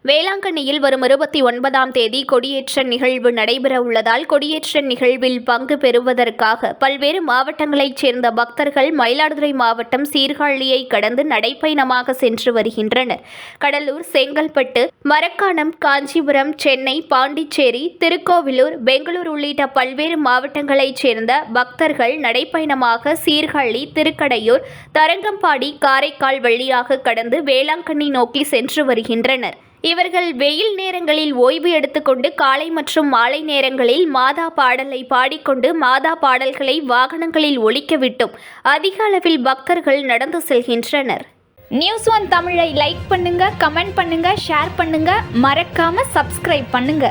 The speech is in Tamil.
வேளாங்கண்ணியில் வரும் 29ஆம் தேதி கொடியேற்ற நிகழ்வு நடைபெற உள்ளதால் கொடியேற்ற நிகழ்வில் பங்கு பெறுவதற்காக பல்வேறு மாவட்டங்களைச் சேர்ந்த பக்தர்கள் மயிலாடுதுறை மாவட்டம் சீர்காழியை கடந்து நடைப்பயணமாக சென்று வருகின்றனர். கடலூர், செங்கல்பட்டு, மரக்காணம், காஞ்சிபுரம், சென்னை, பாண்டிச்சேரி, திருக்கோவிலூர், பெங்களூர் உள்ளிட்ட பல்வேறு மாவட்டங்களைச் சேர்ந்த பக்தர்கள் நடைப்பயணமாக சீர்காழி, திருக்கடையூர், தரங்கம்பாடி, காரைக்கால் வழியாக கடந்து வேளாங்கண்ணி நோக்கி சென்று வருகின்றனர். இவர்கள் வெயில் நேரங்களில் ஓய்வு எடுத்துக்கொண்டு காலை மற்றும் மாலை நேரங்களில் மாதா பாடலை பாடிக்கொண்டு மாதா பாடல்களை வாகனங்களில் ஒலிக்கவிட்டும் அதிக அளவில் பக்தர்கள் நடந்து செல்கின்றனர். நியூஸ் ஒன் தமிழை லைக் பண்ணுங்க, கமெண்ட் பண்ணுங்க, ஷேர் பண்ணுங்க, மறக்காம சப்ஸ்கிரைப் பண்ணுங்க.